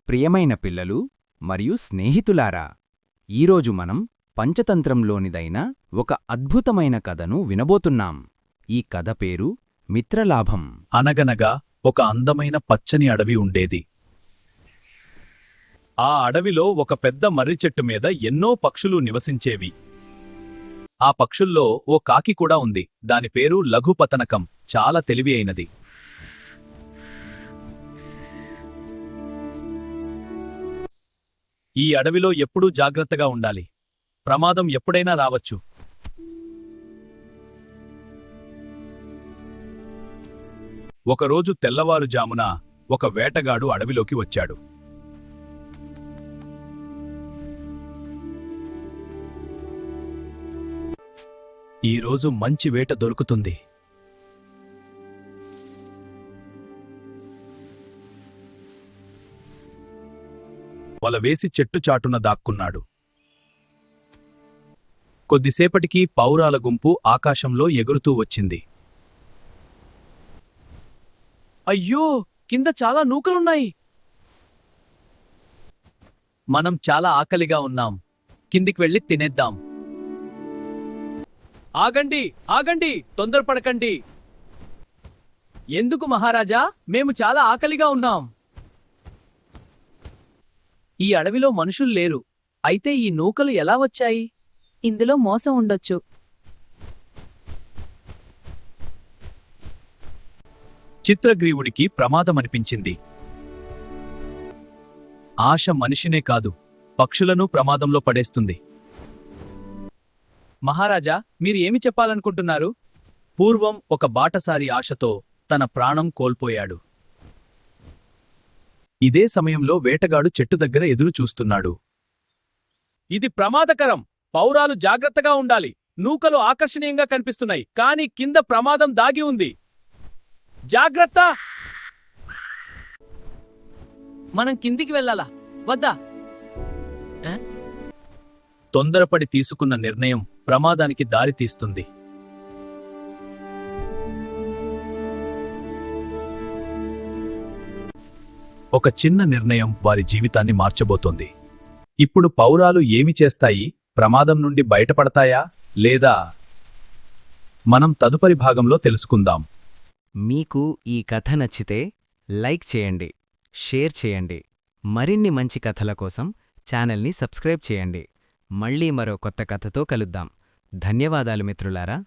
ప్రియమైన పిల్లలు మరియు స్నేహితులారా, ఈరోజు మనం పంచతంత్రంలోనిదైన ఒక అద్భుతమైన కథను వినబోతున్నాం. ఈ కథ పేరు మిత్రలాభం. అనగనగా ఒక అందమైన పచ్చని అడవి ఉండేది. ఆ అడవిలో ఒక పెద్ద మర్రి చెట్టు మీద ఎన్నో పక్షులు నివసించేవి. ఆ పక్షుల్లో ఓ కాకి కూడా ఉంది. దాని పేరు లఘుపతనకం. చాలా తెలివి అయినది. ఈ అడవిలో ఎప్పుడూ జాగ్రత్తగా ఉండాలి. ప్రమాదం ఎప్పుడైనా రావచ్చు. ఒకరోజు తెల్లవారుజామున ఒక వేటగాడు అడవిలోకి వచ్చాడు. ఈరోజు మంచి వేట దొరుకుతుంది. వల వేసి చెట్టు చాటున దాక్కున్నాడు. కొద్దిసేపటికి పావురాల గుంపు ఆకాశంలో ఎగురుతూ వచ్చింది. అయ్యో, కింద చాలా నూకలున్నాయి. మనం చాలా ఆకలిగా ఉన్నాం. కిందికి వెళ్ళి తినేద్దాం. ఆగండి, ఆగండి, తొందరపడకండి. ఎందుకు మహారాజా? మేము చాలా ఆకలిగా ఉన్నాం. ఈ అడవిలో మనుషులు లేరు. అయితే ఈ నూకలు ఎలా వచ్చాయి? ఇందులో మోసం ఉండొచ్చు. చిత్రగ్రీవుడికి ప్రమాదమనిపించింది. ఆశ మనిషినే కాదు, పక్షులను ప్రమాదంలో పడేస్తుంది. మహారాజా, మీరు ఏమి చెప్పాలనుకుంటున్నారు? పూర్వం ఒక బాటసారి ఆశతో తన ప్రాణం కోల్పోయాడు. ఇదే సమయంలో వేటగాడు చెట్టు దగ్గర ఎదురు చూస్తున్నాడు. ఇది ప్రమాదకరం. పౌరాలు జాగ్రత్తగా ఉండాలి. నూకలు ఆకర్షణీయంగా కనిపిస్తున్నాయి, కాని కింద ప్రమాదం దాగి ఉంది. జాగ్రత్త! మనం కిందికి వెళ్ళాలా వద్దా? తొందరపడి తీసుకున్న నిర్ణయం ప్రమాదానికి దారితీస్తుంది. ఒక చిన్న నిర్ణయం వారి జీవితాన్ని మార్చబోతోంది. ఇప్పుడు పౌరాలు ఏమి చేస్తాయి? ప్రమాదం నుండి బయటపడతాయా లేదా? మనం తదుపరి భాగంలో తెలుసుకుందాం. మీకు ఈ కథ నచ్చితే లైక్ చేయండి, షేర్ చేయండి. మరిన్ని మంచి కథల కోసం ఛానల్ని సబ్స్క్రైబ్ చేయండి. మళ్ళీ మరో కొత్త కథతో కలుద్దాం. ధన్యవాదాలు మిత్రులారా.